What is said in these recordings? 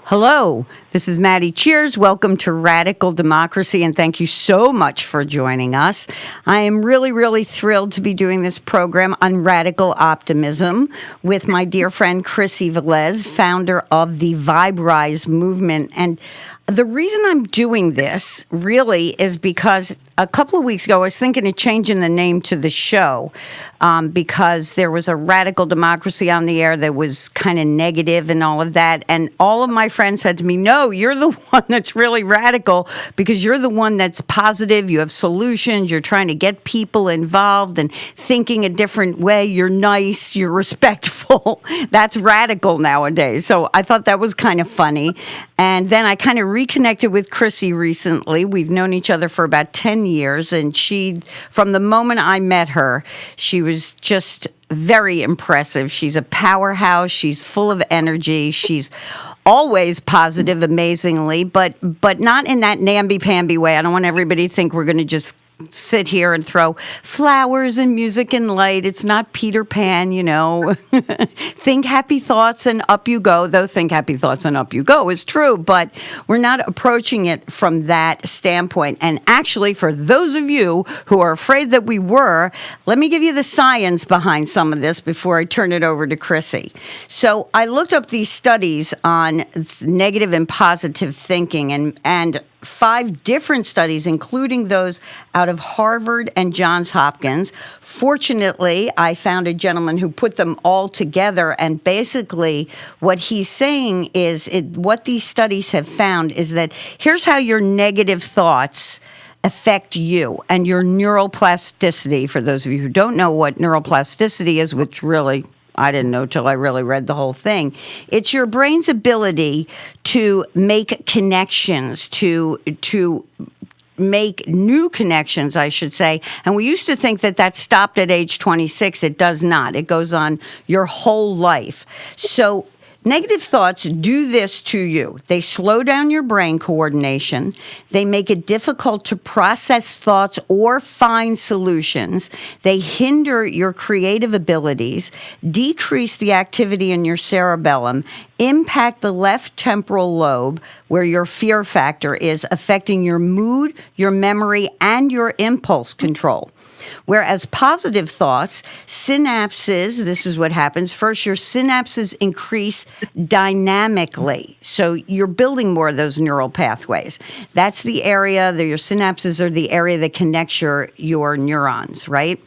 Hello, this is Maddi. Cheers. Welcome to Radical Democracy, and thank you so much for joining us. I am really thrilled to be doing this program on radical optimism with my dear friend Chrissy Velez, founder of the Vibe Rise movement. And the reason I'm doing this really is because a couple of weeks ago, I was thinking of changing the name to the show because there was a radical democracy on the air that was kind of negative and all of that. And all of my friends said to me, no, you're the one that's really radical because you're the one that's positive. You have solutions. You're trying to get people involved and thinking a different way. You're nice. You're respectful. That's radical nowadays. So I thought that was kind of funny. And then I kind of reconnected with Chrissy recently. We've known each other for about 10 years. And from the moment I met her, she was just very impressive. She's a powerhouse. She's full of energy. She's always positive, amazingly, but not in that namby-pamby way. I don't want everybody to think we're going to just sit here and throw flowers and music and light. It's not Peter Pan, Think happy thoughts and up you go, though think happy thoughts and up you go is true, but we're not approaching it from that standpoint. And actually, for those of you who are afraid that we were, let me give you the science behind some of this before I turn it over to Chrissy. So I looked up these studies on negative and positive thinking and 5 different studies, including those out of Harvard and Johns Hopkins. Fortunately, I found a gentleman who put them all together, and basically what he's saying is what these studies have found is that here's how your negative thoughts affect you and your neuroplasticity. For those of you who don't know what neuroplasticity is, which really I didn't know till I really read the whole thing. It's your brain's ability to make connections, to make new connections, I should say. And we used to think that stopped at age 26. It does not. It goes on your whole life. So negative thoughts do this to you. They slow down your brain coordination. They make it difficult to process thoughts or find solutions. They hinder your creative abilities, decrease the activity in your cerebellum, impact the left temporal lobe, where your fear factor is, affecting your mood, your memory, and your impulse control. Whereas positive thoughts, synapses, this is what happens. First, your synapses increase dynamically. So you're building more of those neural pathways. That's the area, your synapses are the area that connects your neurons, right?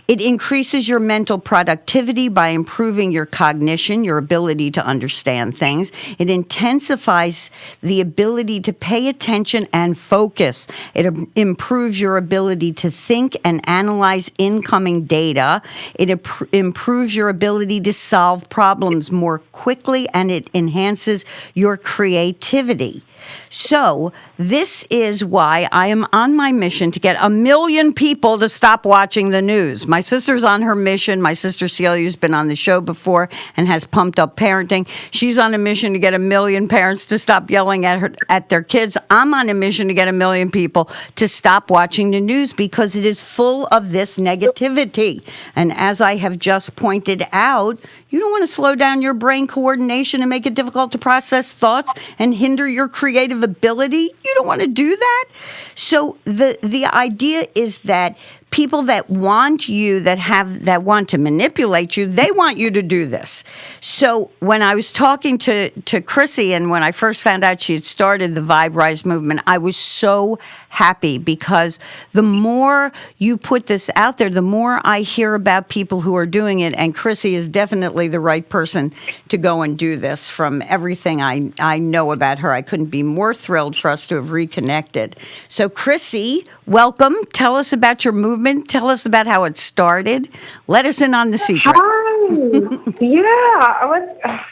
It increases your mental productivity by improving your cognition, your ability to understand things. It intensifies the ability to pay attention and focus. It improves your ability to think and analyze incoming data. It improves your ability to solve problems more quickly, and it enhances your creativity. So this is why I am on my mission to get 1 million people to stop watching the news. My sister's on her mission. My sister Celia's been on the show before and has pumped up parenting. She's on a mission to get 1 million parents to stop yelling at their kids. I'm on a mission to get 1 million people to stop watching the news because it is full of this negativity. And as I have just pointed out, you don't want to slow down your brain coordination and make it difficult to process thoughts and hinder your creative ability. You don't want to do that. So the idea is that people that want you, that want to manipulate you, they want you to do this. So when I was talking to Chrissy, and when I first found out she had started the Vibe Rise movement, I was so happy because the more you put this out there, the more I hear about people who are doing it. And Chrissy is definitely the right person to go and do this. From everything I know about her, I couldn't be more thrilled for us to have reconnected. So Chrissy, welcome. Tell us about your movement. Tell us about how it started. Let us in on the secret. Hi.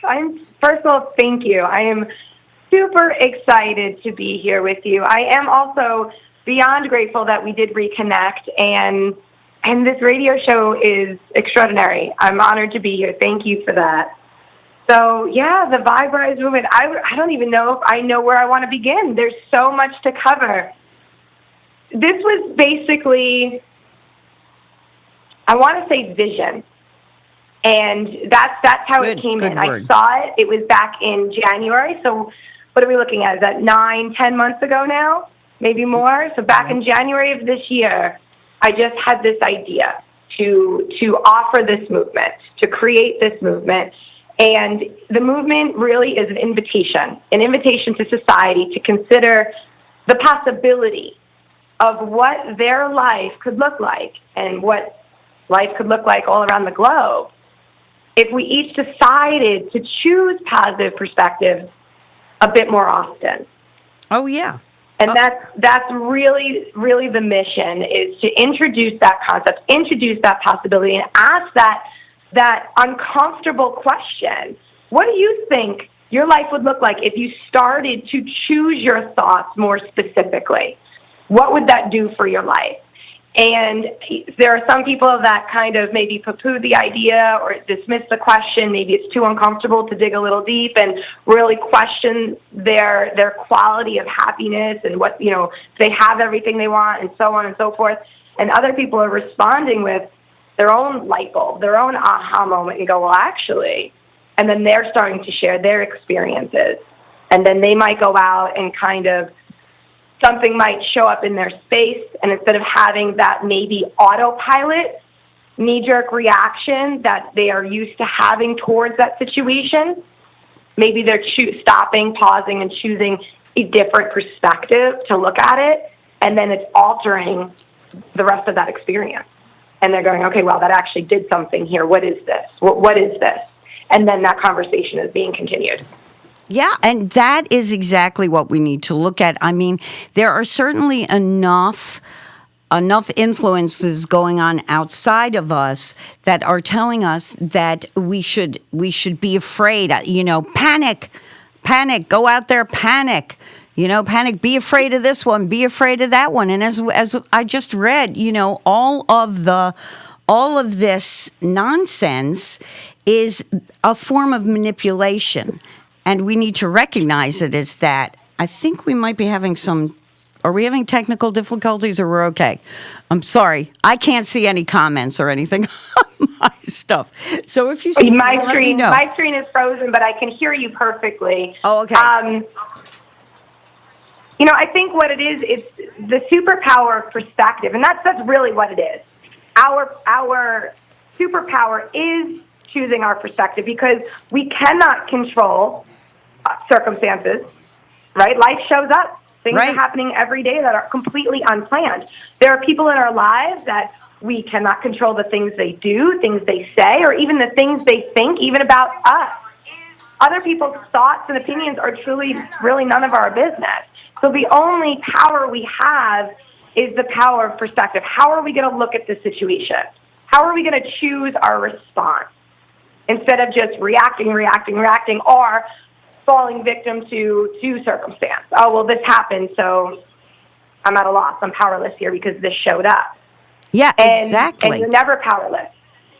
I'm first of all, thank you. I am super excited to be here with you. I am also beyond grateful that we did reconnect, and this radio show is extraordinary. I'm honored to be here. Thank you for that. So, the Vibe Rise movement, I don't even know if I know where I want to begin. There's so much to cover. This was basically, I want to say vision. And that's how it came good in. word. I saw it. It was back in January. So what are we looking at? Is that 9, 10 months ago now? Maybe more? So back in January of this year, I just had this idea to offer this movement, to create this movement. And the movement really is an invitation to society to consider the possibility of what their life could look like and what life could look like all around the globe if we each decided to choose positive perspective a bit more often. Oh, yeah. And that's really, really the mission, is to introduce that concept, introduce that possibility, and ask that uncomfortable question. What do you think your life would look like if you started to choose your thoughts more specifically? What would that do for your life? And there are some people that kind of maybe poo-poo the idea or dismiss the question. Maybe it's too uncomfortable to dig a little deep and really question their quality of happiness and what, they have everything they want and so on and so forth. And other people are responding with their own light bulb, their own aha moment, and go, well, actually, and then they're starting to share their experiences. And then they might go out and kind of, something might show up in their space, and instead of having that maybe autopilot, knee-jerk reaction that they are used to having towards that situation, maybe they're stopping, pausing, and choosing a different perspective to look at it, and then it's altering the rest of that experience. And they're going, okay, well, that actually did something here. What is this? What is this? And then that conversation is being continued. Yeah, and that is exactly what we need to look at. I mean, there are certainly enough influences going on outside of us that are telling us that we should be afraid. Panic, go out there, panic. Panic, be afraid of this one, be afraid of that one. And as I just read, all of this nonsense is a form of manipulation. And we need to recognize it as that. I think we might be having are we having technical difficulties, or we're okay? I'm sorry. I can't see any comments or anything on my stuff. So if you see my screen is frozen, but I can hear you perfectly. Oh, okay. I think what it is, it's the superpower of perspective, and that's really what it is. Our superpower is choosing our perspective, because we cannot control circumstances, right? Life shows up. Things are happening every day that are completely unplanned. There are people in our lives that we cannot control the things they do, things they say, or even the things they think, even about us. Other people's thoughts and opinions are truly, really none of our business. So the only power we have is the power of perspective. How are we going to look at the situation? How are we going to choose our response instead of just reacting, or falling victim to circumstance? Oh, well, this happened, so I'm at a loss. I'm powerless here because this showed up. Yeah, exactly. And you're never powerless.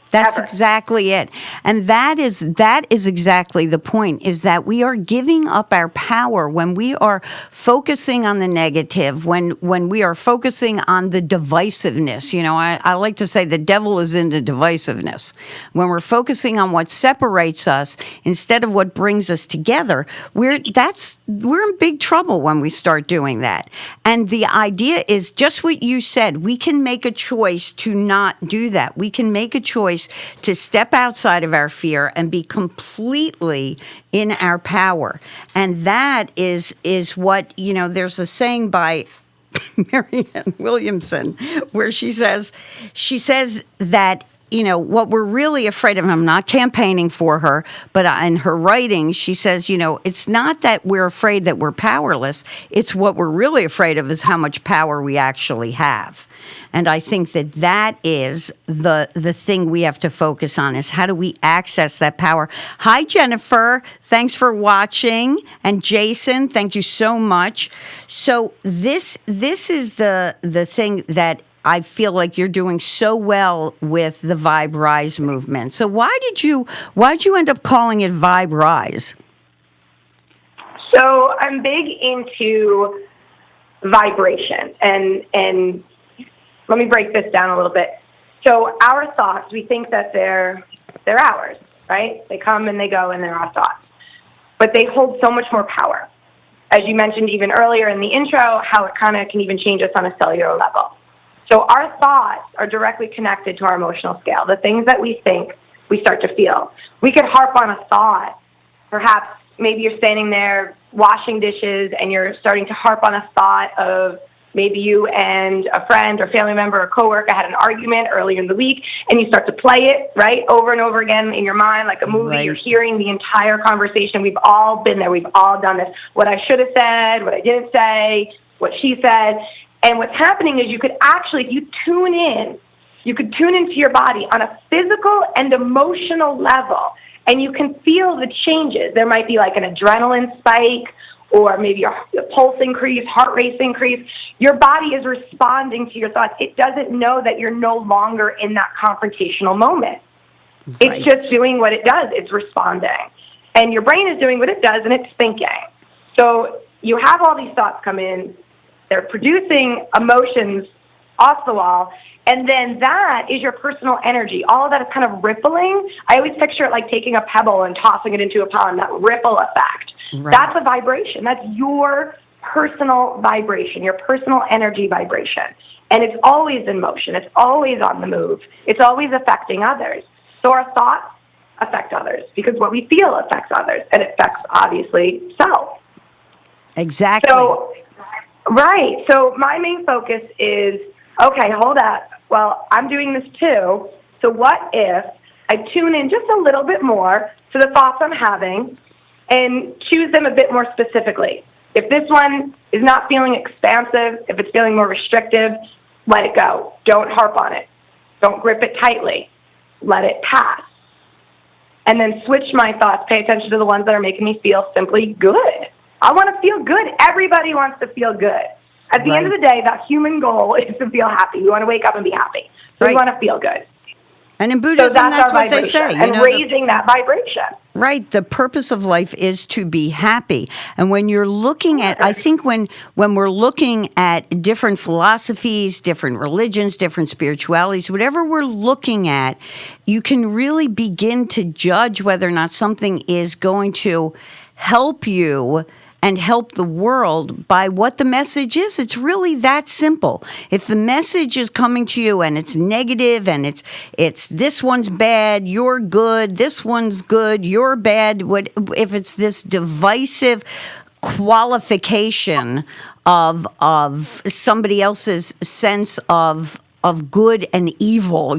That's Ever. exactly it. And that is exactly the point, is that we are giving up our power when we are focusing on the negative, when we are focusing on the divisiveness. I like to say the devil is into divisiveness. When we're focusing on what separates us instead of what brings us together, we're in big trouble when we start doing that. And the idea is just what you said. We can make a choice to not do that. We can make a choice to step outside of our fear and be completely in our power. And that is what, there's a saying by Marianne Williamson where she says that, what we're really afraid of, and I'm not campaigning for her, but in her writing, she says, it's not that we're afraid that we're powerless. It's what we're really afraid of is how much power we actually have. And I think that is the thing we have to focus on, is how do we access that power. Hi, Jennifer. Thanks for watching. And Jason, thank you so much. So this is the thing that I feel like you're doing so well with the Vibe Rise movement. So why'd you end up calling it Vibe Rise? So I'm big into vibration, and let me break this down a little bit. So our thoughts, we think that they're they're ours, right? They come and they go and they're our thoughts. But they hold so much more power. As you mentioned even earlier in the intro, how it kind of can even change us on a cellular level. So our thoughts are directly connected to our emotional scale. The things that we think, we start to feel. We could harp on a thought. Perhaps maybe you're standing there washing dishes and you're starting to harp on a thought of maybe you and a friend or family member or coworker had an argument earlier in the week, and you start to play it, right, over and over again in your mind like a movie. Right. You're hearing the entire conversation. We've all been there. We've all done this. What I should have said, what I didn't say, what she said. And what's happening is you could actually, if you tune in, you could tune into your body on a physical and emotional level, and you can feel the changes. There might be like an adrenaline spike, or maybe your pulse increase, heart rate increase. Your body is responding to your thoughts. It doesn't know that you're no longer in that confrontational moment. Right. It's just doing what it does. It's responding. And your brain is doing what it does, and it's thinking. So you have all these thoughts come in. They're producing emotions off the wall, and then that is your personal energy. All of that is kind of rippling. I always picture it like taking a pebble and tossing it into a pond, that ripple effect. Right. That's a vibration. That's your personal vibration, your personal energy vibration. And it's always in motion. It's always on the move. It's always affecting others. So our thoughts affect others because what we feel affects others, and it affects, obviously, self. Exactly. So, right. So my main focus is, okay, hold up. Well, I'm doing this too. So what if I tune in just a little bit more to the thoughts I'm having and choose them a bit more specifically? If this one is not feeling expansive, if it's feeling more restrictive, let it go. Don't harp on it. Don't grip it tightly. Let it pass. And then switch my thoughts. Pay attention to the ones that are making me feel simply good. I want to feel good. Everybody wants to feel good. At the end of the day, that human goal is to feel happy. We want to wake up and be happy. So we want to feel good. And in Buddhism, that's what they say. And raising that vibration. Right. The purpose of life is to be happy. And when you're looking at, I think when we're looking at different philosophies, different religions, different spiritualities, whatever we're looking at, you can really begin to judge whether or not something is going to help you and help the world by what the message is. It's really that simple. If the message is coming to you and it's negative and it's this one's bad, you're good, this one's good, you're bad, if it's this divisive qualification of somebody else's sense of good and evil,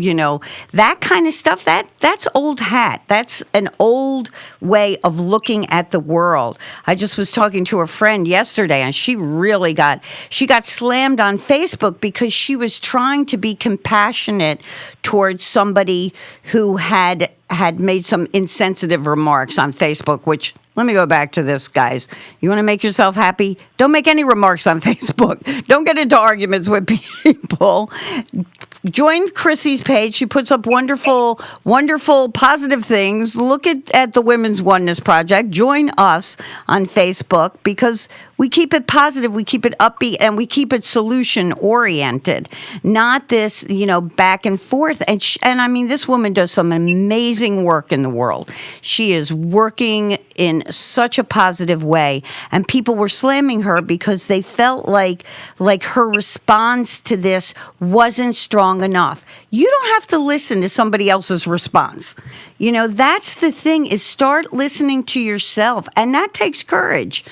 that kind of stuff, that's old hat. That's an old way of looking at the world. I just was talking to a friend yesterday, and she got slammed on Facebook because she was trying to be compassionate towards somebody who had made some insensitive remarks on Facebook, which, let me go back to this, guys. You want to make yourself happy? Don't make any remarks on Facebook. Don't get into arguments with people. Join Chrissy's page. She puts up wonderful, wonderful, positive things. Look at the Women's Oneness Project. Join us on Facebook because we keep it positive, we keep it upbeat, and we keep it solution-oriented. Not this, back and forth. And I mean, this woman does some amazing work in the world. She is working in such a positive way, and people were slamming her because they felt like her response to this wasn't strong enough. You don't have to listen to somebody else's response. That's the thing, is start listening to yourself, and that takes courage.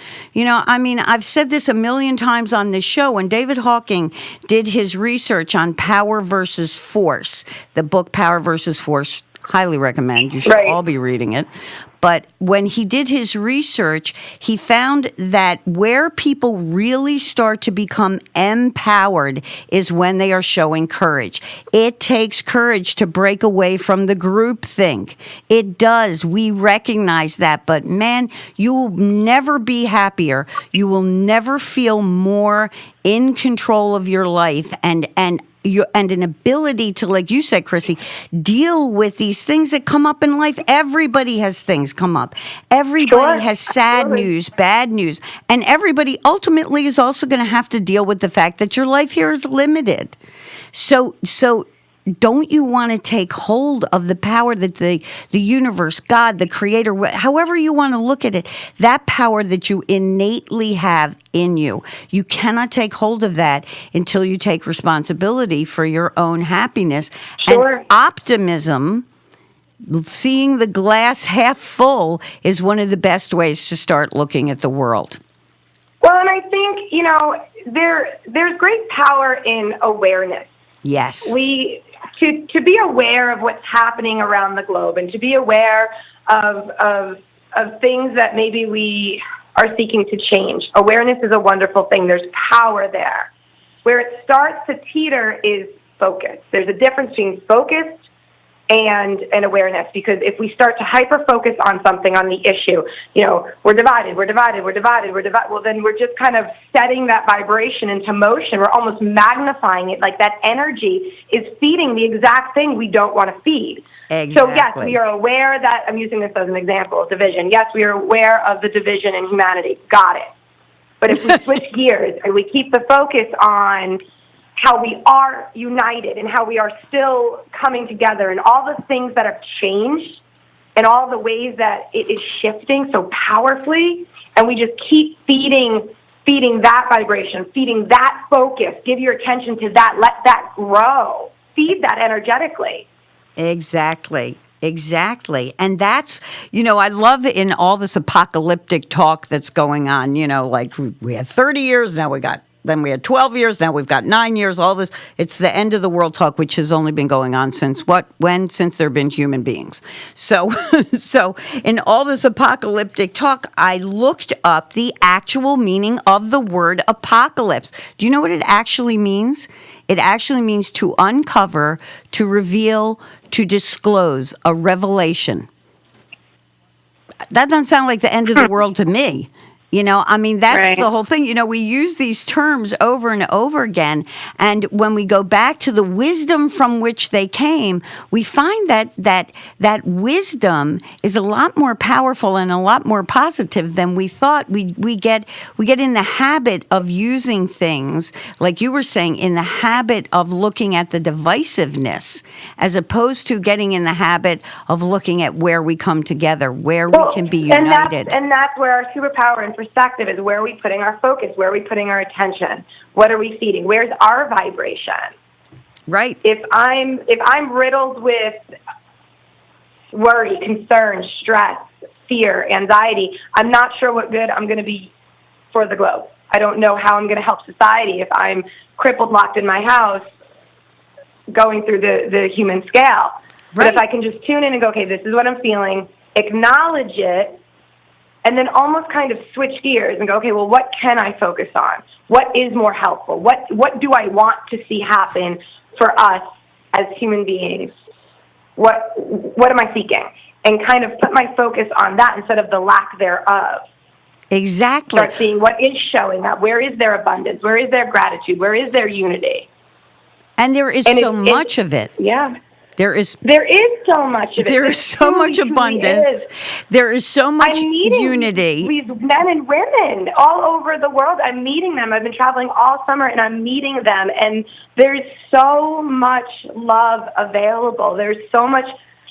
I've said this a million times on this show. When David Hawking did his research on power versus force, the book Power versus Force, highly recommend. You should all be reading it. But when he did his research, he found that where people really start to become empowered is when they are showing courage. It takes courage to break away from the groupthink. It does. We recognize that. But man, you will never be happier. You will never feel more in control of your life and an ability to, like you said, Chrissy, deal with these things that come up in life. Everybody has things come up. Everybody has sad news, bad news, and everybody ultimately is also going to have to deal with the fact that your life here is limited. So don't you want to take hold of the power that the universe, God, the creator, however you want to look at it, that power that you innately have in you? You cannot take hold of that until you take responsibility for your own happiness. Sure. And optimism, seeing the glass half full, is one of the best ways to start looking at the world. Well, and I think, there's great power in awareness. Yes. To be aware of what's happening around the globe, and to be aware of things that maybe we are seeking to change. Awareness is a wonderful thing. There's power there. Where it starts to teeter is focus. There's a difference between focused and awareness, because if we start to hyper-focus on something, on the issue, we're divided, well, then we're just kind of setting that vibration into motion. We're almost magnifying it, like that energy is feeding the exact thing we don't want to feed. Exactly. So, yes, we are aware that, I'm using this as an example, division. Yes, we are aware of the division in humanity. Got it. But if we switch gears and we keep the focus on how we are united and how we are still coming together and all the things that have changed and all the ways that it is shifting so powerfully, and we just keep feeding that vibration, feeding that focus, give your attention to that, let that grow, feed that energetically. Exactly. And that's, I love in all this apocalyptic talk that's going on, like we had 30 years, then we had 12 years, now we've got 9 years, all this. It's the end of the world talk, which has only been going on since since there have been human beings. So in all this apocalyptic talk, I looked up the actual meaning of the word apocalypse. Do you know what it actually means? It actually means to uncover, to reveal, to disclose, a revelation. That doesn't sound like the end of the world to me. That's right. The whole thing. We use these terms over and over again. And when we go back to the wisdom from which they came, we find that wisdom is a lot more powerful and a lot more positive than we thought. We get in the habit of using things, like you were saying, in the habit of looking at the divisiveness, as opposed to getting in the habit of looking at where we come together, where we can be united. And that's where our superpower and perspective is. Where are we putting our focus? Where are we putting our attention? What are we feeding? Where's our vibration? Right. If I'm riddled with worry, concern, stress, fear, anxiety, I'm not sure what good I'm going to be for the globe. I don't know how I'm going to help society if I'm crippled, locked in my house, going through the human scale. Right. But if I can just tune in and go, okay, this is what I'm feeling, acknowledge it, and then almost kind of switch gears and go, okay, well, what can I focus on? What is more helpful? What do I want to see happen for us as human beings? What am I seeking? And kind of put my focus on that instead of the lack thereof. Exactly. Start seeing what is showing up. Where is their abundance? Where is their gratitude? Where is their unity? And there is so much of it. Yeah. There is so much of it. There is so much abundance. There is so much unity. These men and women all over the world. I'm meeting them. I've been traveling all summer, and I'm meeting them. And there's so much love available. There's so much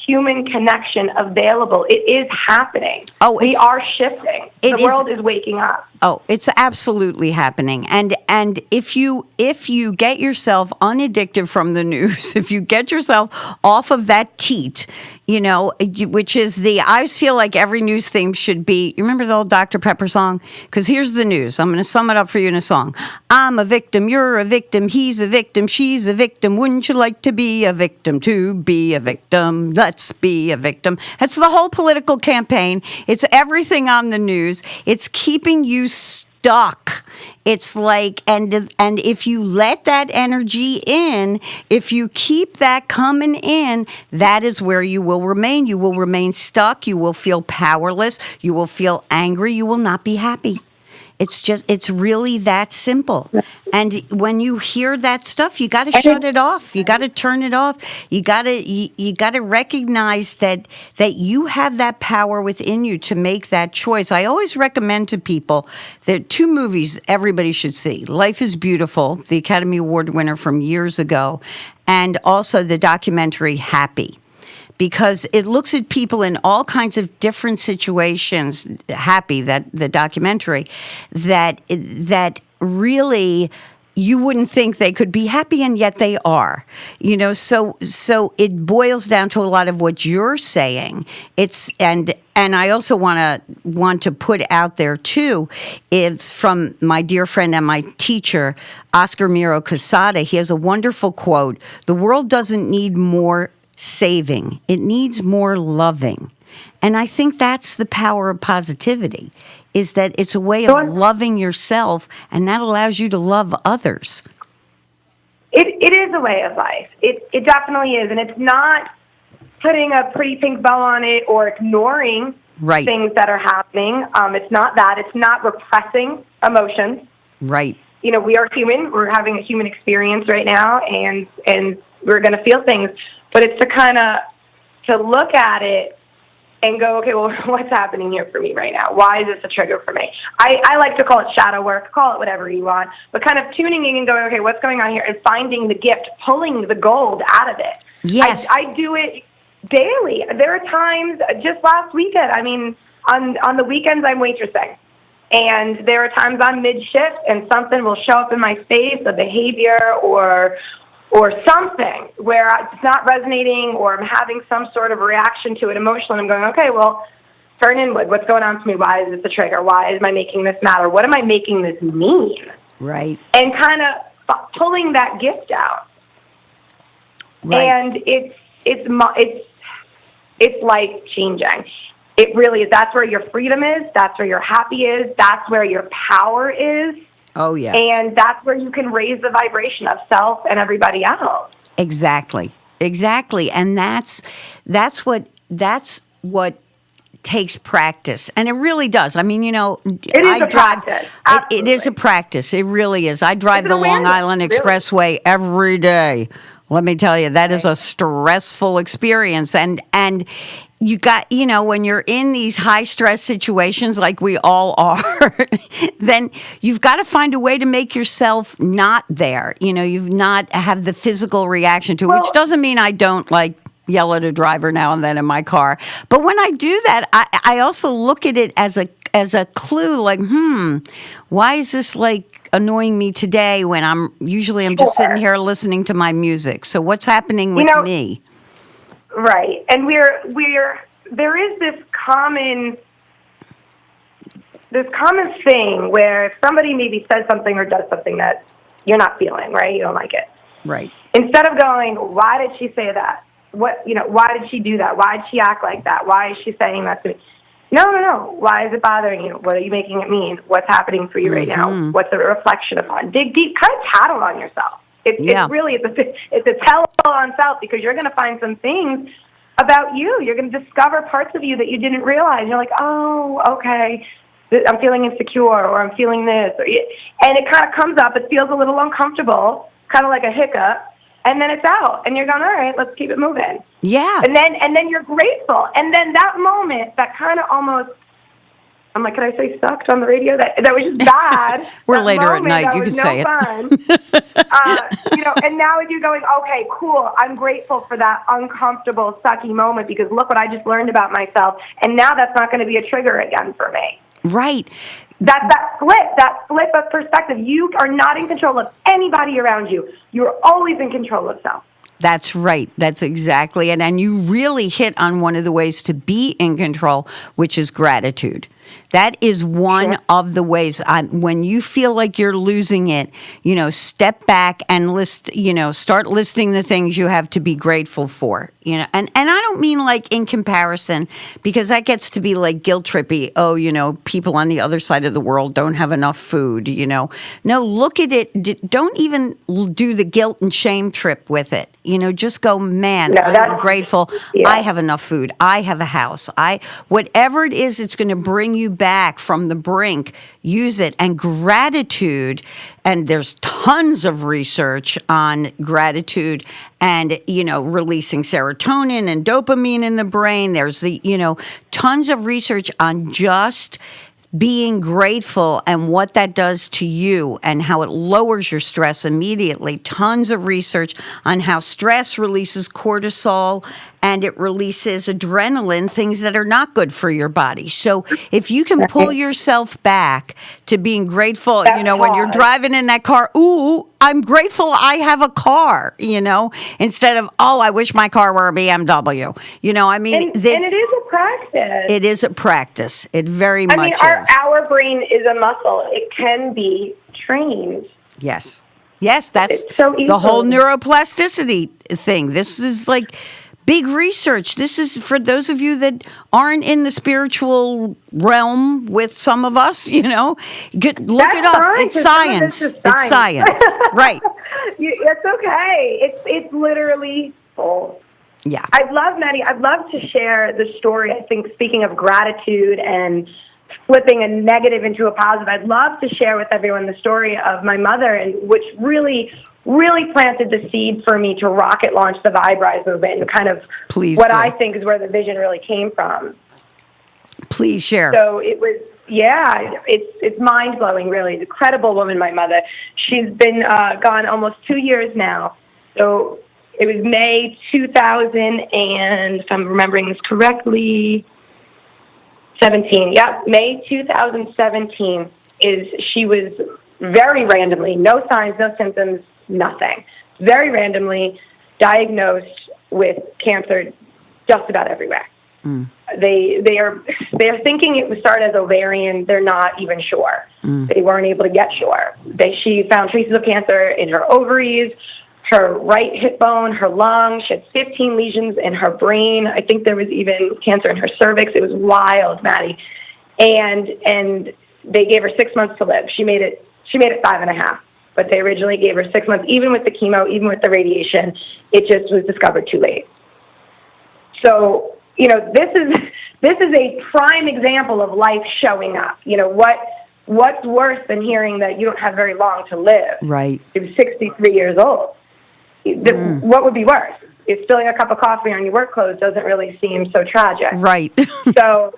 human connection available. It is happening. We are shifting. The world is waking up. Oh, it's absolutely happening. And if you get yourself unaddicted from the news, if you get yourself off of that teat, which is I always feel like every news theme should be, you remember the old Dr. Pepper song? Because here's the news. I'm going to sum it up for you in a song. I'm a victim, you're a victim, he's a victim, she's a victim. Wouldn't you like to be a victim? To be a victim, let's be a victim. That's the whole political campaign. It's everything on the news. It's keeping you stuck. It's like, and if you let that energy in, if you keep that coming in, that is where you will remain. You will remain stuck. You will feel powerless. You will feel angry. You will not be happy. It's really that simple. And when you hear that stuff, you got to shut it off. You got to turn it off. You got to recognize that you have that power within you to make that choice. I always recommend to people, there are 2 movies everybody should see. Life is Beautiful, the Academy Award winner from years ago, and also the documentary Happy, because it looks at people in all kinds of different situations. Happy, that the documentary, that really you wouldn't think they could be happy, and yet they are. So it boils down to a lot of what you're saying. And I also want to put out there too, it's from my dear friend and my teacher, Oscar Miro Casada. He has a wonderful quote: "The world doesn't need more saving, it needs more loving." And I think that's the power of positivity, is that it's a way of loving yourself, and that allows you to love others. It is a way of life. It definitely is. And it's not putting a pretty pink bow on it or ignoring things that are happening. It's not that. It's not repressing emotions. Right. We are human. We're having a human experience right now, and we're going to feel things. But it's to look at it and go, okay, well, what's happening here for me right now? Why is this a trigger for me? I like to call it shadow work, call it whatever you want, but kind of tuning in and going, okay, what's going on here, and finding the gift, pulling the gold out of it. Yes. I do it daily. There are times, just last weekend, on the weekends I'm waitressing, and there are times I'm mid-shift and something will show up in my face, a behavior or something where it's not resonating, or I'm having some sort of reaction to it emotionally. I'm going, okay, well, turn inward. What's going on for me? Why is this a trigger? Why am I making this matter? What am I making this mean? Right. And kind of pulling that gift out. Right. And it's life changing. It really is. That's where your freedom is. That's where your happy is. That's where your power is. Oh, yes. And that's where you can raise the vibration of self and everybody else. Exactly. And that's what takes practice. And it really does. It is practice. It is a practice. It really is. I drive the Long Island Expressway every day. Let me tell you, that is a stressful experience. And you got, when you're in these high stress situations like we all are, then you've got to find a way to make yourself not there. You've not have the physical reaction to it, which doesn't mean I don't yell at a driver now and then in my car. But when I do that, I also look at it as a clue, why is this annoying me today when I'm just sitting here listening to my music? So what's happening with me? Right. And there is this common thing where if somebody maybe says something or does something that you're not feeling, right? You don't like it. Right. Instead of going, why did she say that? Why did she do that? Why did she act like that? Why is she saying that to me? No. Why is it bothering you? What are you making it mean? What's happening for you right now? What's a reflection upon? Dig deep. Kind of tattle on yourself. It's a tell on self, because you're going to find some things about you. You're going to discover parts of you that you didn't realize. You're like, oh, okay, I'm feeling insecure, or I'm feeling this. And it kind of comes up. It feels a little uncomfortable, kind of like a hiccup. And then it's out, and you're going, all right, let's keep it moving. Yeah. And then you're grateful. And then that moment, that kind of almost, I'm like, can I say sucked on the radio? That was just bad. We're later at night. You can say it. And now you're going, okay, cool. I'm grateful for that uncomfortable, sucky moment, because look what I just learned about myself. And now that's not going to be a trigger again for me. Right. That flip of perspective. You are not in control of anybody around you. You're always in control of self. That's right. That's exactly it. And you really hit on one of the ways to be in control, which is gratitude. That is one of the ways. When you feel like you're losing it, step back and start listing the things you have to be grateful for. And I don't mean in comparison, because that gets to be guilt trippy. Oh, people on the other side of the world don't have enough food. No, look at it. Don't even do the guilt and shame trip with it. Just go, man, I'm grateful. Yeah. I have enough food. I have a house. Whatever it is, it's going to bring you back from the brink. Use it. And gratitude, and there's tons of research on gratitude and, releasing serotonin and dopamine in the brain. There's tons of research on just being grateful and what that does to you and how it lowers your stress immediately. Tons of research on how stress releases cortisol and it releases adrenaline, things that are not good for your body. So if you can pull yourself back to being grateful, That's you know, when you're hard. driving in that car, ooh, I'm grateful I have a car, you know, instead of, oh, I wish my car were a BMW. You know, I mean, And it is a practice. it is a practice. It very I mean, much our, is. our brain is a muscle. It can be trained. Yes. Yes, that's It's so the whole easily. neuroplasticity thing. This is like big research. This is for those of you that aren't in the spiritual realm with some of us, you know, look That's it up. fine, It's 'cause some of this science. is It's science. Right. It's okay. It's literally full. Yeah. Maddie, I'd love to share the story. I think, speaking of gratitude and flipping a negative into a positive, I'd love to share with everyone the story of my mother, and which really, really planted the seed for me to rocket launch the Vibe Rise movement, and kind of Please what do. I think is where the vision really came from. Please share. So it was, yeah, it's mind blowing, really. The incredible woman, my mother. She's been gone almost 2 years now. So it was May 2000, and if I'm remembering this correctly, 17. Yep, May 2017 she was very randomly, no signs, no symptoms, nothing. Very randomly diagnosed with cancer just about everywhere. They're thinking it would start as ovarian. They're not even sure. They weren't able to get sure. She found traces of cancer in her ovaries, her right hip bone, her lung. She had 15 lesions in her brain. I think there was even cancer in her cervix. It was wild, Maddie. And they gave her 6 months to live. She made it 5.5. But they originally gave her 6 months, even with the chemo, even with the radiation. It just was discovered too late. So, you know, this is a prime example of life showing up. You know, what's worse than hearing that you don't have very long to live? Right. She was 63 years old. What would be worse? If spilling a cup of coffee on your work clothes doesn't really seem so tragic. Right. So,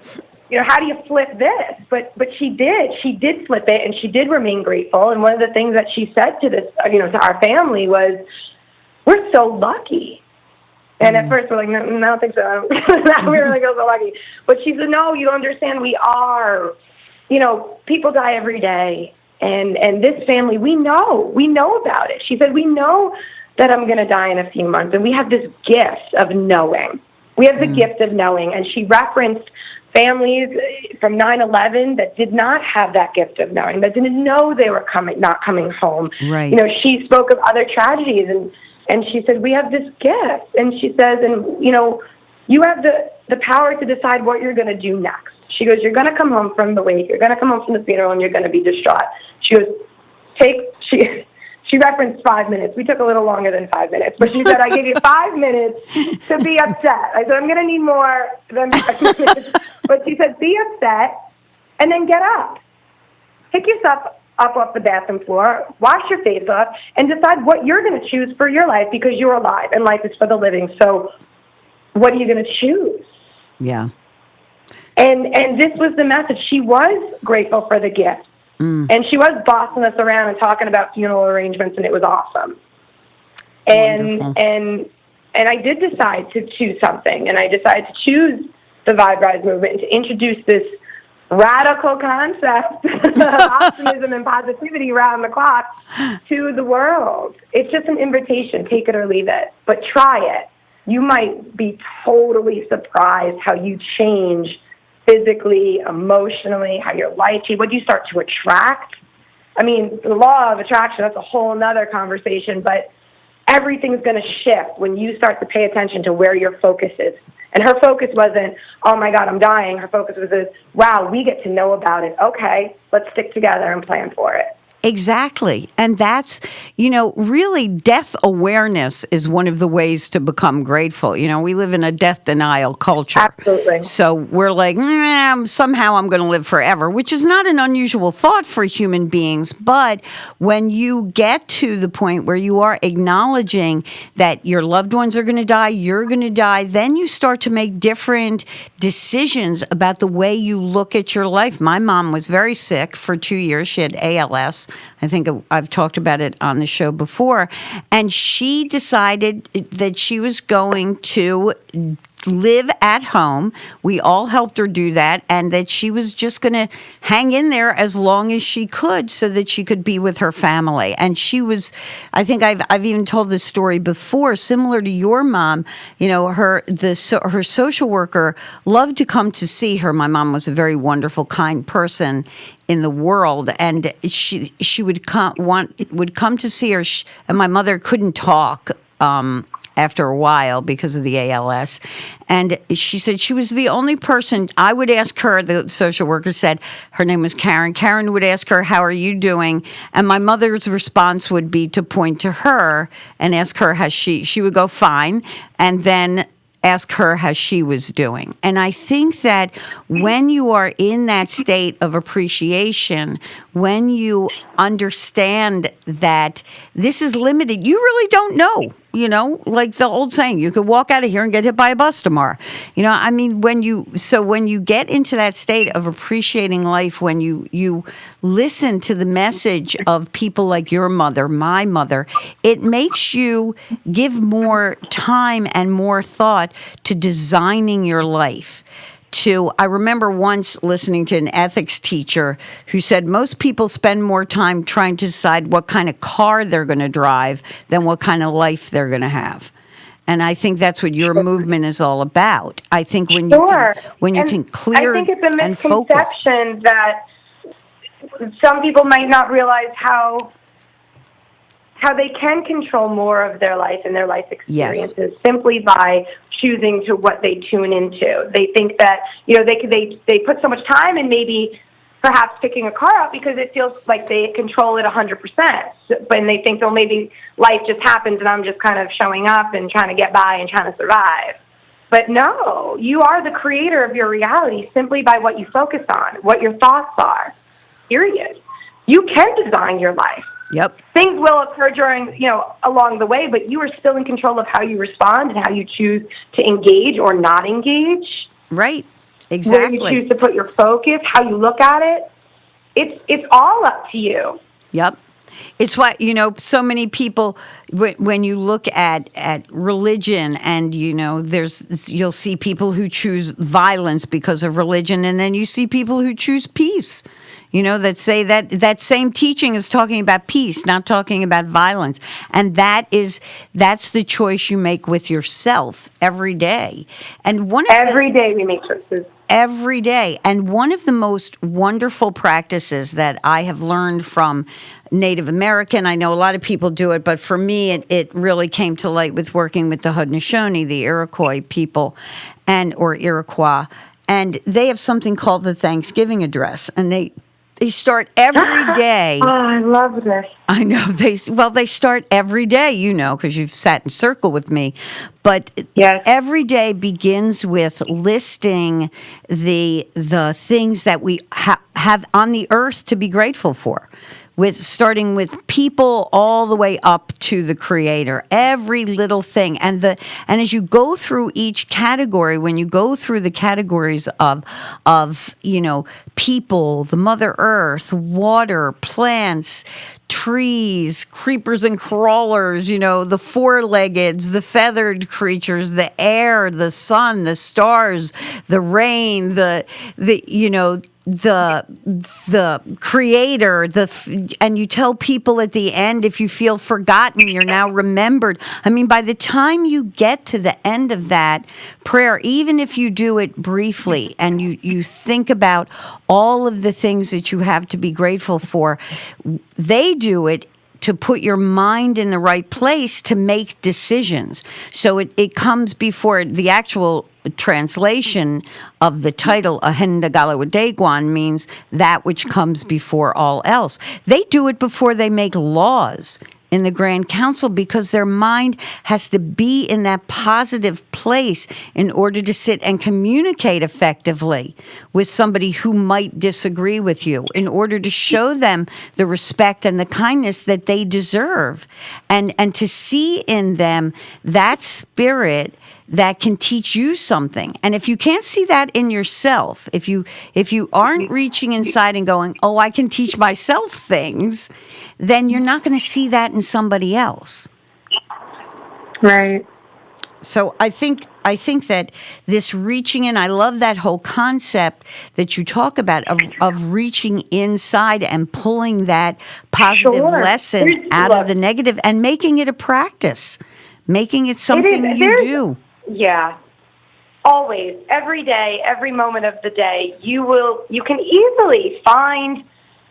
you know, how do you flip this? But she did. She did flip it, and she did remain grateful. And one of the things that she said to this, you know, to our family was, "We're so lucky." And at first we're like, no, I don't think so. We were like, oh, so lucky. But she said, no, you don't understand. We are. You know, people die every day. And this family, we know about it. She said, we know that I'm going to die in a few months. And we have this gift of knowing. We have the gift of knowing. And she referenced families from 9/11 that did not have that gift of knowing, that didn't know they were not coming home. Right. You know, she spoke of other tragedies, and she said, we have this gift. And she says, and, you know, you have the power to decide what you're going to do next. She goes, you're going to come home from the wake, you're going to come home from the funeral, and you're going to be distraught. She goes, she referenced 5 minutes. We took a little longer than 5 minutes. But she said, I gave you 5 minutes to be upset. I said, I'm going to need more than 5 minutes. But she said, be upset, and then get up. Pick yourself up off the bathroom floor, wash your face off, and decide what you're going to choose for your life, because you're alive, and life is for the living. So what are you going to choose? Yeah. And this was the message. She was grateful for the gift. And she was bossing us around and talking about funeral arrangements, and it was awesome. Wonderful. And I did decide to choose something, and I decided to choose the Vibe Rise movement and to introduce this radical concept of optimism and positivity around the clock to the world. It's just an invitation, take it or leave it, but try it. You might be totally surprised how you change physically, emotionally, how your life changes, what you start to attract. I mean, the law of attraction, that's a whole nother conversation, but everything's going to shift when you start to pay attention to where your focus is. And her focus wasn't, oh my God, I'm dying. Her focus was, wow, we get to know about it. Okay, let's stick together and plan for it. Exactly. And that's, really death awareness is one of the ways to become grateful. We live in a death denial culture. Absolutely. So we're like, somehow I'm going to live forever, which is not an unusual thought for human beings. But when you get to the point where you are acknowledging that your loved ones are going to die, you're going to die, then you start to make different decisions about the way you look at your life. My mom was very sick for 2 years. She had ALS. I think I've talked about it on the show before. And she decided that she was going to live at home. We all helped her do that, and that she was just going to hang in there as long as she could so that she could be with her family. And she was, I think I've even told this story before, similar to your mom. Her social worker loved to come to see her. My mom was a very wonderful, kind person in the world, and she would come to see her, and my mother couldn't talk after a while because of the ALS. And she said she was the only person. I would ask her, the social worker said, her name was Karen. Karen would ask her, how are you doing? And my mother's response would be to point to her and ask her how she would go, fine. And then ask her how she was doing. And I think that when you are in that state of appreciation, when you understand that this is limited, you really don't know. Like the old saying, you could walk out of here and get hit by a bus tomorrow. When you get into that state of appreciating life, when you listen to the message of people like your mother, my mother, it makes you give more time and more thought to designing your life. I remember once listening to an ethics teacher who said most people spend more time trying to decide what kind of car they're going to drive than what kind of life they're going to have. And I think that's what your movement is all about. I think when you can clear and focus. I think it's a misconception that some people might not realize how they can control more of their life and their life experiences simply by choosing to what they tune into. They think that, they put so much time in maybe perhaps picking a car out because it feels like they control it 100%. But they think, maybe life just happens and I'm just kind of showing up and trying to get by and trying to survive. But no, you are the creator of your reality simply by what you focus on, what your thoughts are, period. You can design your life. Yep. Things will occur along the way, but you are still in control of how you respond and how you choose to engage or not engage. Right. Exactly. Where you choose to put your focus, how you look at it. It's all up to you. Yep. It's why, so many people, when you look at religion and, you'll see people who choose violence because of religion, and then you see people who choose peace. That say that same teaching is talking about peace, not talking about violence. And that's the choice you make with yourself every day. And every day we make choices. Every day. And one of the most wonderful practices that I have learned from Native American, I know a lot of people do it, but for me, it really came to light with working with the Haudenosaunee, the Iroquois people, or Iroquois. And they have something called the Thanksgiving address. And they start every day. Oh, I love this. I know. They start every day, because you've sat in circle with me. But yes. Every day begins with listing the things that we have on the earth to be grateful for. Starting with people all the way up to the Creator, every little thing, and as you go through each category, when you go through the categories of people, the Mother Earth, water, plants, trees, creepers and crawlers, the four-leggeds, the feathered creatures, the air, the sun, the stars, the rain, the Creator, and you tell people at the end, if you feel forgotten, you're now remembered. By the time you get to the end of that prayer, even if you do it briefly and you think about all of the things that you have to be grateful for, they do it to put your mind in the right place to make decisions. So it comes before the actual translation of the title, Ahenda Galawadegwan, means that which comes before all else. They do it before they make laws in the Grand Council because their mind has to be in that positive place in order to sit and communicate effectively with somebody who might disagree with you, in order to show them the respect and the kindness that they deserve, and to see in them that spirit that can teach you something. And if you can't see that in yourself, if you aren't reaching inside and going, oh, I can teach myself things, then you're not going to see that in somebody else. Right. So I think that this reaching in, I love that whole concept that you talk about of reaching inside and pulling that positive lesson out of the negative and making it a practice, making it something you do. Yeah. Always, every day, every moment of the day, you can easily find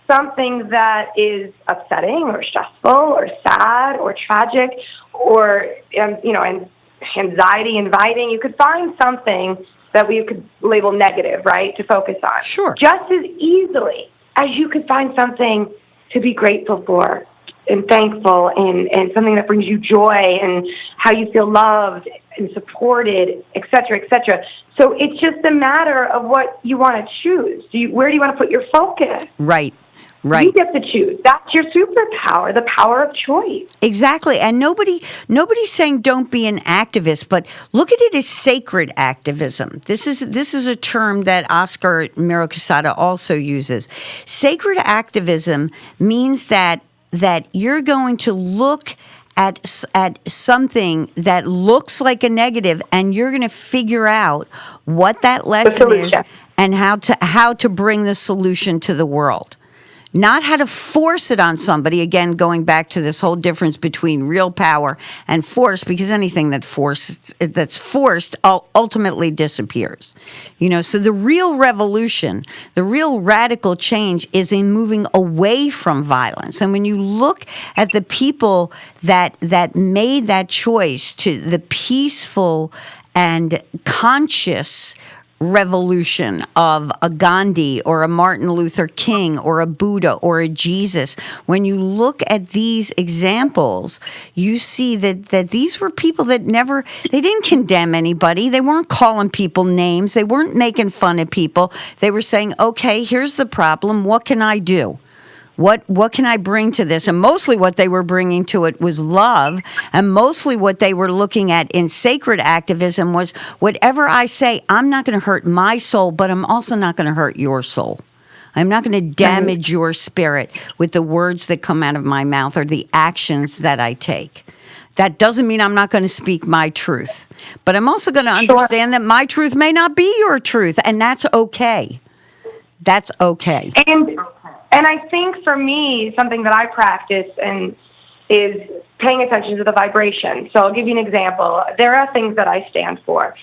something that is upsetting or stressful or sad or tragic or, and anxiety inviting. You could find something that we could label negative, right, to focus on. Sure. Just as easily as you could find something to be grateful for and thankful and something that brings you joy and how you feel loved and supported, et cetera, et cetera. So it's just a matter of what you want to choose. Where do you want to put your focus? Right. Right. You get to choose. That's your superpower, the power of choice. Exactly. And nobody's saying don't be an activist, but look at it as sacred activism. This is a term that Oscar Miro Quesada also uses. Sacred activism means that you're going to look at something that looks like a negative, and you're going to figure out what that lesson is and how to bring the solution to the world. Not how to force it on somebody, again, going back to this whole difference between real power and force, because anything that's forced ultimately disappears. So the real revolution, the real radical change is in moving away from violence. And when you look at the people that made that choice to the peaceful and conscious revolution of a Gandhi or a Martin Luther King or a Buddha or a Jesus, when you look at these examples, you see that these were people that they didn't condemn anybody. They weren't calling people names. They weren't making fun of people. They were saying, okay, here's the problem. What can I do? What can I bring to this? And mostly what they were bringing to it was love. And mostly what they were looking at in sacred activism was, whatever I say, I'm not going to hurt my soul, but I'm also not going to hurt your soul. I'm not going to damage your spirit with the words that come out of my mouth or the actions that I take. That doesn't mean I'm not going to speak my truth. But I'm also going to understand that my truth may not be your truth. And that's okay. That's okay. And I think for me, something that I practice is paying attention to the vibration. So I'll give you an example. There are things that I stand for.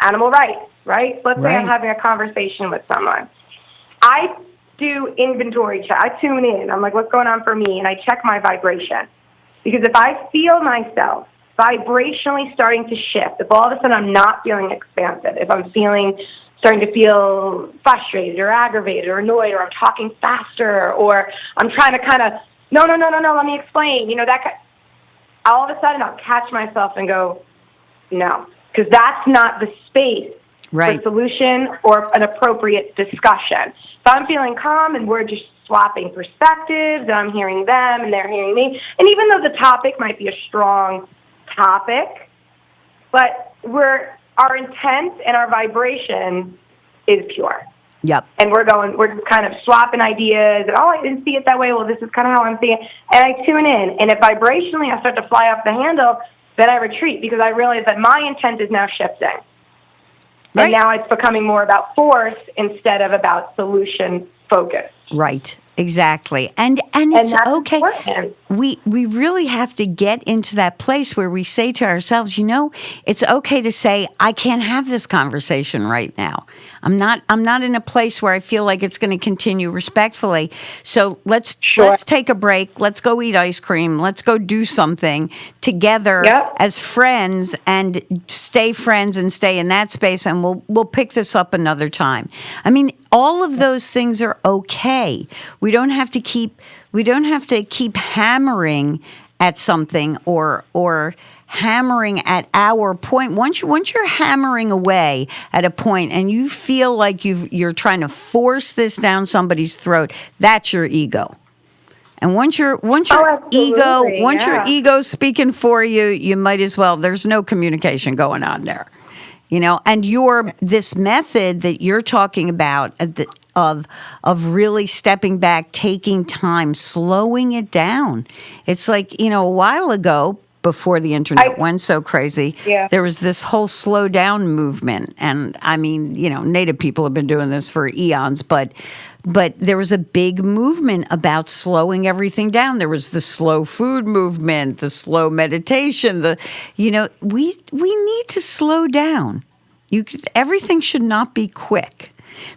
Animal rights, right? Let's say I'm having a conversation with someone. I do inventory check. I tune in. I'm like, what's going on for me? And I check my vibration. Because if I feel myself vibrationally starting to shift, if all of a sudden I'm not feeling expansive, if I'm starting to feel frustrated or aggravated or annoyed, or I'm talking faster, or I'm trying to kind of, no, let me explain. All of a sudden I'll catch myself and go, no, because that's not the space for solution or an appropriate discussion. If I'm feeling calm and we're just swapping perspectives, and I'm hearing them and they're hearing me, and even though the topic might be a strong topic, but our intent and our vibration is pure. Yep. And we're kind of swapping ideas, and I didn't see it that way. Well, this is kind of how I'm seeing it. And I tune in. And if vibrationally I start to fly off the handle, then I retreat, because I realize that my intent is now shifting. And now it's becoming more about force instead of about solution focus. Right. Exactly. And And it's that's okay. important. We really have to get into that place where we say to ourselves, it's okay to say, I can't have this conversation right now. I'm not in a place where I feel like it's going to continue respectfully. So Sure. let's take a break. Let's go eat ice cream. Let's go do something together Yep. as friends and stay friends and stay in that space, and we'll pick this up another time. I mean, all of those things are okay. We don't have to keep hammering at something or hammering at our point. Once you're hammering away at a point and you feel like you're trying to force this down somebody's throat, that's your ego. And once your absolutely, your ego's speaking for you, you might as well. There's no communication going on there, And this method that you're talking about of really stepping back, taking time, slowing it down. It's like a while ago, before the internet went so crazy, there was this whole slow down movement. And I mean, Native people have been doing this for eons, but there was a big movement about slowing everything down. There was the slow food movement, the slow meditation, we need to slow down. Everything should not be quick.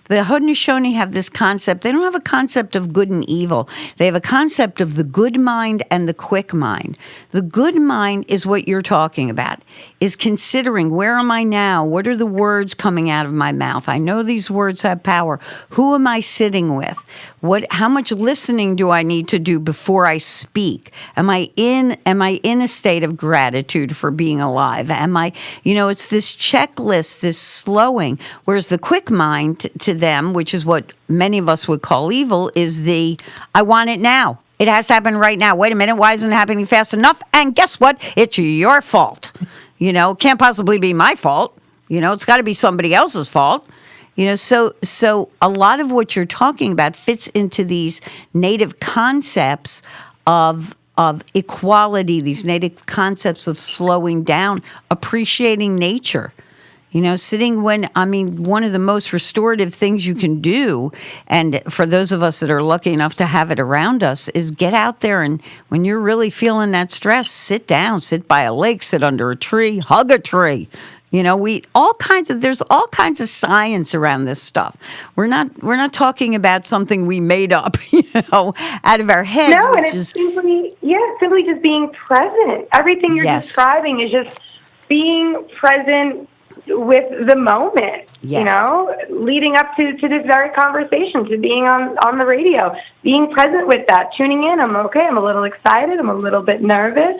The Haudenosaunee have this concept. They don't have a concept of good and evil. They have a concept of the good mind and the quick mind. The good mind is what you're talking about, is considering, where am I now? What are the words coming out of my mouth? I know these words have power. Who am I sitting with? How much listening do I need to do before I speak? Am I in a state of gratitude for being alive? It's this checklist, this slowing, whereas the quick mind to them, which is what many of us would call evil, is I want it now. It has to happen right now. Wait a minute, why isn't it happening fast enough? And guess what? It's your fault. It can't possibly be my fault. It's got to be somebody else's fault. So a lot of what you're talking about fits into these Native concepts of equality, these Native concepts of slowing down, appreciating nature. One of the most restorative things you can do, and for those of us that are lucky enough to have it around us, is get out there, and when you're really feeling that stress, sit down, sit by a lake, sit under a tree, hug a tree. There's all kinds of science around this stuff. We're not talking about something we made up, out of our heads. No, and it's simply just being present. Everything you're describing is just being present with the moment, leading up to this very conversation, to being on the radio, being present with that, tuning in. I'm okay. I'm a little excited. I'm a little bit nervous.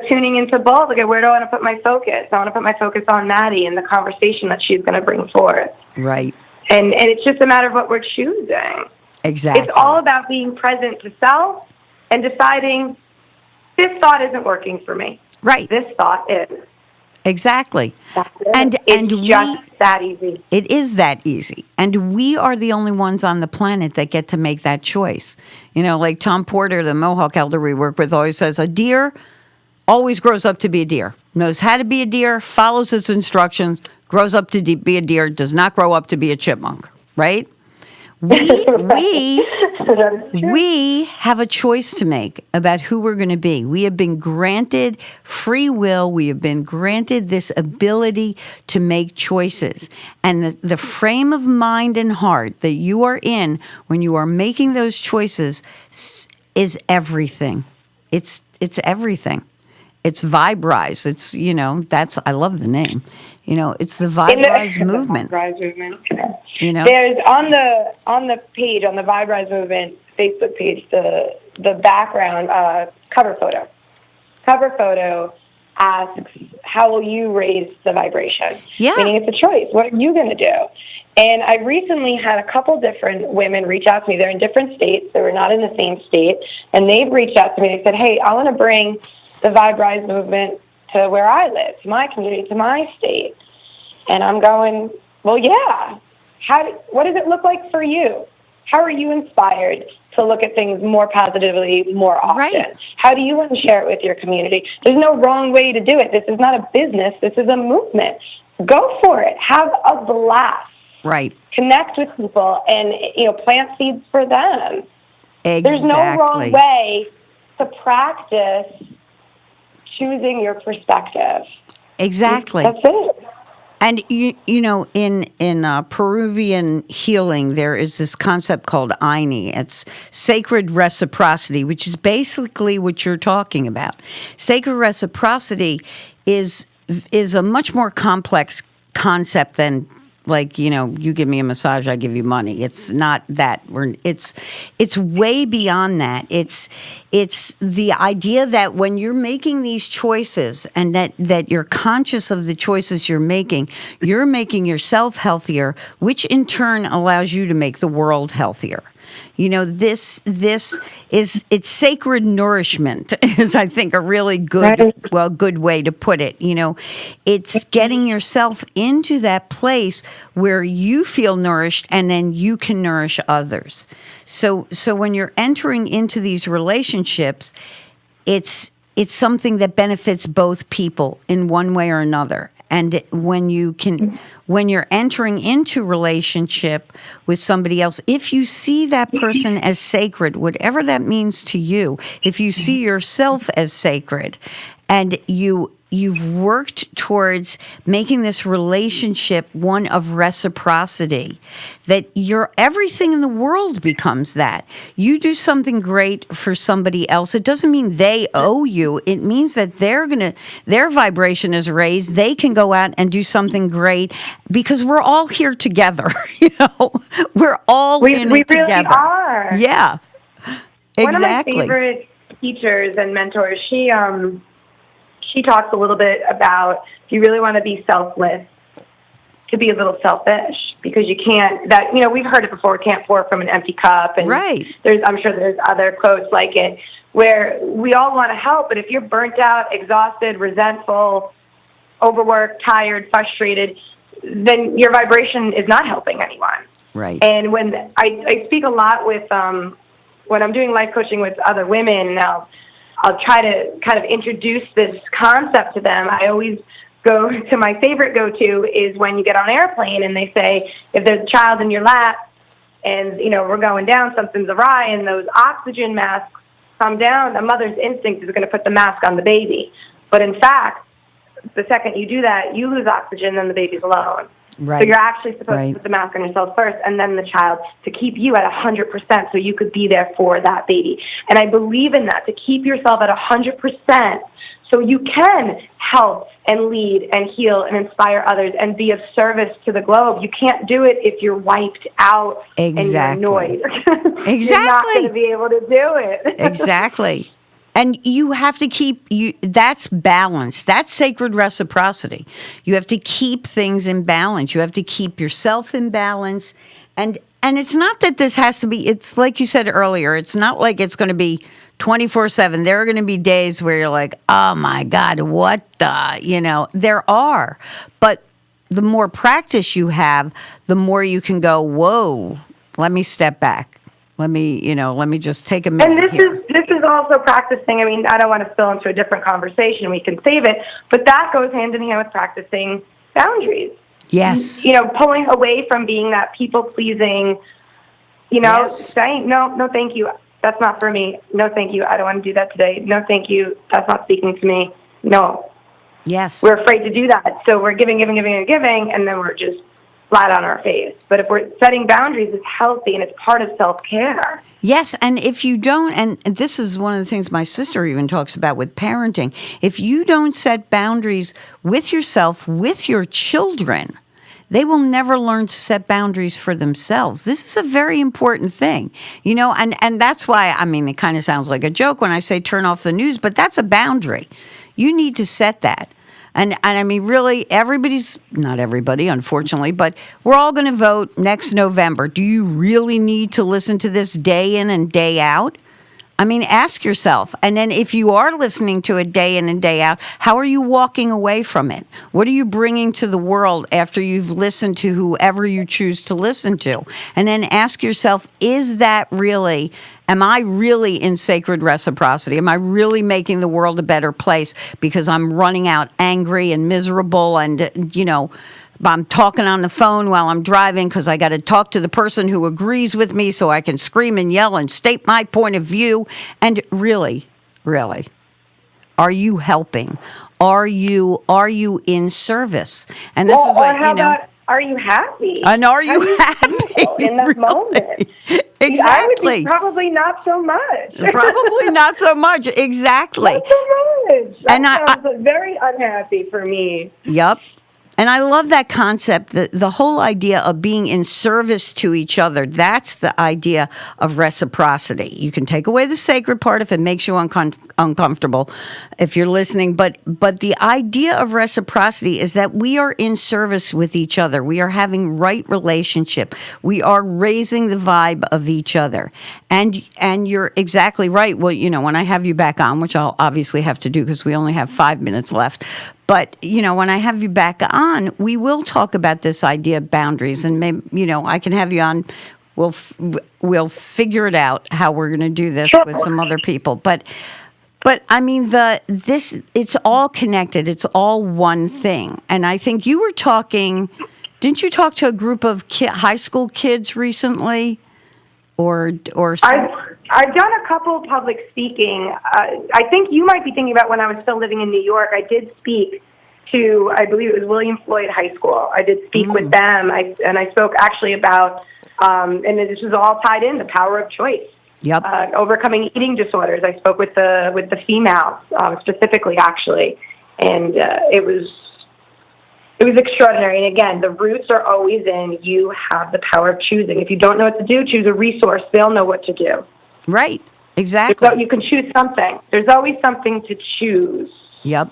Tuning into both. Okay, where do I want to put my focus? I want to put my focus on Maddi and the conversation that she's going to bring forth. Right. And it's just a matter of what we're choosing. Exactly. It's all about being present to self and deciding, this thought isn't working for me. Right. This thought is. Exactly. It's just that easy. It is that easy. And we are the only ones on the planet that get to make that choice. Like Tom Porter, the Mohawk elder we work with, always says, a deer always grows up to be a deer, knows how to be a deer, follows its instructions, grows up to be a deer, does not grow up to be a chipmunk, right? We have a choice to make about who we're going to be. We have been granted free will. We have been granted this ability to make choices. And the frame of mind and heart that you are in when you are making those choices is everything. It's everything. It's Vibe-Rise. It's, I love the name. It's the Vibe-Rise movement. Vibe-Rise movement. There's on the page, on the Vibe-Rise movement Facebook page, the background cover photo. Cover photo asks, how will you raise the vibration? Yeah. Meaning it's a choice. What are you going to do? And I recently had a couple different women reach out to me. They're in different states. They were not in the same state. And they've reached out to me. They said, hey, I want to bring the Vibe-Rise movement to where I live, to my community, to my state. And I'm going, well, yeah. What does it look like for you? How are you inspired to look at things more positively, more often? Right. How do you want to share it with your community? There's no wrong way to do it. This is not a business. This is a movement. Go for it. Have a blast. Right. Connect with people and, plant seeds for them. There's no wrong Exactly. way to practice choosing your perspective. Exactly. That's it. And in Peruvian healing, there is this concept called Aini. It's sacred reciprocity, which is basically what you're talking about. Sacred reciprocity is is a much more complex concept than, like, you give me a massage, I give you money. It's not that. It's way beyond that. It's the idea that when you're making these choices, and that you're conscious of the choices you're making yourself healthier, which in turn allows you to make the world healthier. This is, it's sacred nourishment is, I think, a really Right. good way to put it. It's getting yourself into that place where you feel nourished, and then you can nourish others. So when you're entering into these relationships, it's something that benefits both people in one way or another. And when you're entering into relationship with somebody else, if you see that person as sacred, whatever that means to you, if you see yourself as sacred, and you've worked towards making this relationship one of reciprocity, that everything in the world becomes that. You do something great for somebody else. It doesn't mean they owe you. It means that their vibration is raised. They can go out and do something great, because we're all here together. We're all We in we it really together. are. Yeah, One of my exactly. favorite teachers and mentors, she talks a little bit about, if you really want to be selfless, to be a little selfish, because you can't, we've heard it before, can't pour from an empty cup. And Right. I'm sure there's other quotes like it, where we all want to help, but if you're burnt out, exhausted, resentful, overworked, tired, frustrated, then your vibration is not helping anyone. Right. And when I speak a lot with, when I'm doing life coaching with other women, and I'll try to kind of introduce this concept to them. I always go to my favorite go-to is when you get on an airplane and they say, if there's a child in your lap and, we're going down, something's awry, and those oxygen masks come down, the mother's instinct is going to put the mask on the baby. But in fact, the second you do that, you lose oxygen and the baby's alone. Right. So you're actually supposed Right. to put the mask on yourself first, and then the child, to keep you at 100%, so you could be there for that baby. And I believe in that, to keep yourself at 100%, so you can help and lead and heal and inspire others and be of service to the globe. You can't do it if you're wiped out Exactly. and you're annoyed. Exactly. You're not going to be able to do it. Exactly. And you have to that's balance. That's sacred reciprocity. You have to keep things in balance. You have to keep yourself in balance. And it's not that this has to be, it's like you said earlier, it's not like it's going to be 24/7. There are going to be days where you're like, oh my God, what the, there are. But the more practice you have, the more you can go, whoa, let me step back. Let me just take a minute. And here. this is also practicing. I mean, I don't want to spill into a different conversation. We can save it, but that goes hand in hand with practicing boundaries. Yes. Pulling away from being that people pleasing. Yes. Saying no, thank you. That's not for me. No, thank you. I don't want to do that today. No, thank you. That's not speaking to me. No. Yes. We're afraid to do that, so we're giving, and then we're just flat on our face. But if we're setting boundaries, it's healthy and it's part of self-care. Yes, and if you don't, and this is one of the things my sister even talks about with parenting, if you don't set boundaries with yourself, with your children, they will never learn to set boundaries for themselves. This is a very important thing, and that's why, it kind of sounds like a joke when I say turn off the news, but that's a boundary. You need to set that. And really, not everybody, unfortunately, but we're all going to vote next November. Do you really need to listen to this day in and day out? Ask yourself. And then if you are listening to it day in and day out, how are you walking away from it? What are you bringing to the world after you've listened to whoever you choose to listen to? And then ask yourself, am I really in sacred reciprocity? Am I really making the world a better place because I'm running out angry and miserable and, I'm talking on the phone while I'm driving because I got to talk to the person who agrees with me so I can scream and yell and state my point of view. And really, are you helping? Are you in service? And this is what, or how about, are you happy? And are you happy in that moment? Exactly. I would be probably not so much. Probably not so much. Exactly. Not so much. That And sounds very unhappy for me. Yep. And I love that concept, the whole idea of being in service to each other. That's the idea of reciprocity. You can take away the sacred part if it makes you uncomfortable, if you're listening. But the idea of reciprocity is that we are in service with each other. We are having right relationship. We are raising the vibe of each other. And you're exactly right. Well, when I have you back on, which I'll obviously have to do because we only have 5 minutes left. But, when I have you back on, we will talk about this idea of boundaries. And maybe, I can have you on. We'll figure it out how we're going to do this with some other people. But I mean, it's all connected. It's all one thing. And I think you were talking, didn't you talk to a group of high school kids recently? Or I've done a couple public speaking. I think you might be thinking about when I was still living in New York. I did speak to, I believe it was William Floyd High School. I did speak with them, and I spoke actually about, and this is all tied in, the power of choice. Yep. Overcoming eating disorders. I spoke with the females specifically, actually, and it was extraordinary. And again, the roots are always in you have the power of choosing. If you don't know what to do, choose a resource. They'll know what to do. Right. Exactly. So you can choose something. There's always something to choose. Yep.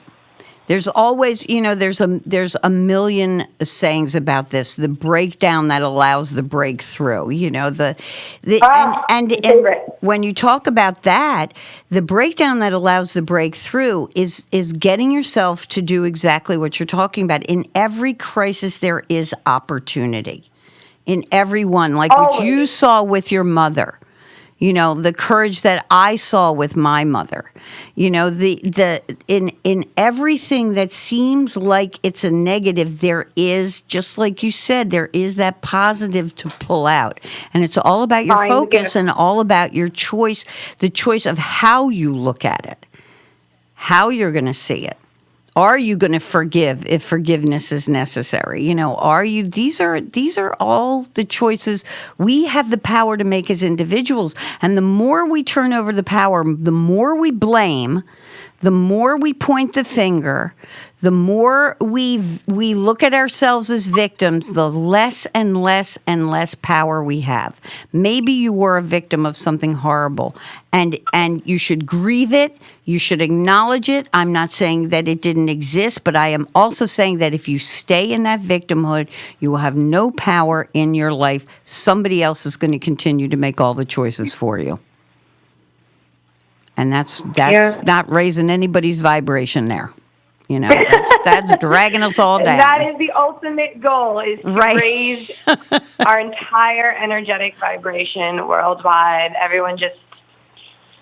There's always, there's a million sayings about this. The breakdown that allows the breakthrough. And when you talk about that, the breakdown that allows the breakthrough is getting yourself to do exactly what you're talking about. In every crisis, there is opportunity. In every one, like what you saw with your mother. The courage that I saw with my mother, in everything that seems like it's a negative, there is, just like you said, there is that positive to pull out. And it's all about your focus and all about your choice, the choice of how you look at it, how you're going to see it. Are you going to forgive if forgiveness is necessary? These are all the choices we have the power to make as individuals. And the more we turn over the power, the more we blame, the more we point the finger, the more we look at ourselves as victims, the less and less and less power we have. Maybe you were a victim of something horrible, and you should grieve it. You should acknowledge it. I'm not saying that it didn't exist, but I am also saying that if you stay in that victimhood, you will have no power in your life. Somebody else is going to continue to make all the choices for you. And that's not raising anybody's vibration there. That's dragging us all down. That is the ultimate goal, is to raise our entire energetic vibration worldwide. Everyone just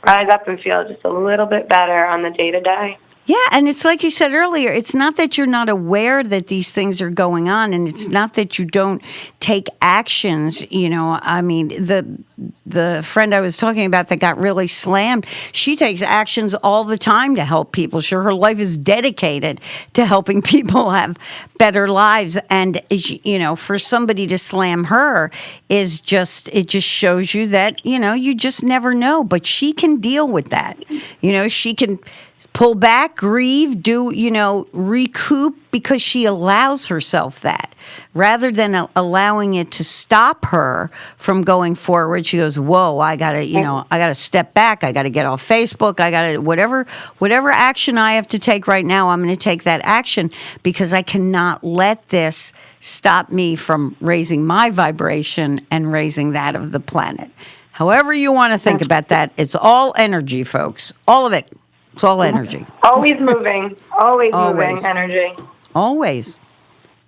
rise up and feel just a little bit better on the day-to-day. Yeah, and it's like you said earlier, it's not that you're not aware that these things are going on, and it's not that you don't take actions. I mean, the friend I was talking about that got really slammed, she takes actions all the time to help people. Sure, her life is dedicated to helping people have better lives, and for somebody to slam her it just shows you that you just never know. But she can deal with that. She can pull back, grieve, recoup, because she allows herself that. Rather than allowing it to stop her from going forward, she goes, whoa, I gotta step back. I gotta get off Facebook. I gotta, whatever action I have to take right now, I'm going to take that action, because I cannot let this stop me from raising my vibration and raising that of the planet. However you want to think about that, it's all energy, folks. All of it. It's all energy. Always moving. Always moving energy. Always.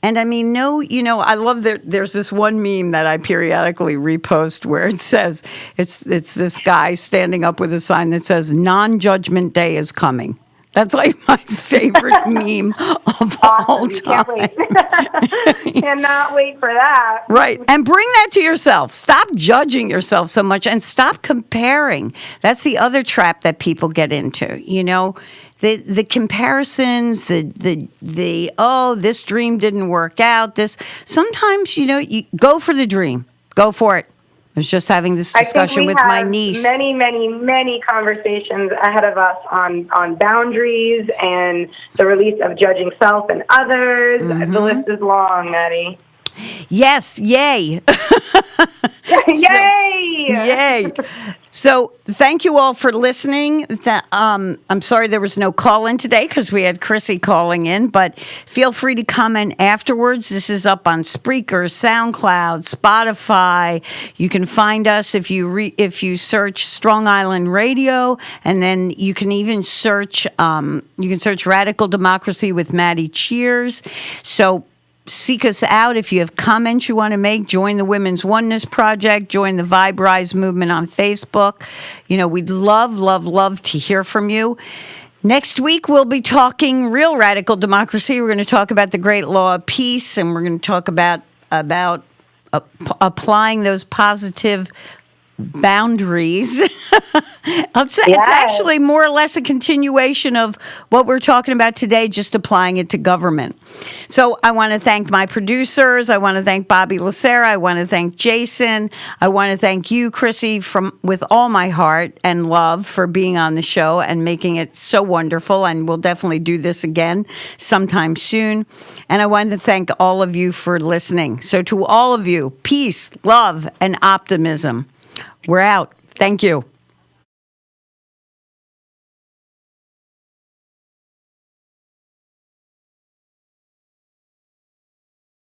And I mean, I love that there's this one meme that I periodically repost where it says, it's this guy standing up with a sign that says, non-judgment day is coming. That's like my favorite meme of all Awesome. You time. can't wait. Cannot wait for that. Right. And bring that to yourself. Stop judging yourself so much and stop comparing. That's the other trap that people get into. You know, the comparisons, the oh, this dream didn't work out. This sometimes, you know, you go for the dream. Go for it. I was just having this discussion with my niece. Many, many, many conversations ahead of us on boundaries and the release of judging self and others. The list is long, Maddi. Yes, yay. Yay! Yay. So thank you all for listening. I'm sorry there was no call in today because we had Chrissy calling in, but feel free to comment afterwards. This is up on Spreaker, SoundCloud, Spotify. You can find us if you search Strong Island Radio, and then you can even search Radical Democracy with Maddi Cheers. So seek us out. If you have comments you want to make, join the Women's Oneness Project, join the Vibe Rise movement on Facebook. You know, we'd love to hear from you. Next week, we'll be talking real radical democracy. We're going to talk about the Great Law of Peace, and we're going to talk about applying those positive boundaries. It's actually more or less a continuation of what we're talking about today, just applying it to government. So I want to thank my producers. I want to thank Bobby Lacera. I want to thank Jason. I want to thank you, Chrissy, with all my heart and love for being on the show and making it so wonderful. And we'll definitely do this again sometime soon. And I want to thank all of you for listening. So to all of you, peace, love, and optimism. We're out. Thank you.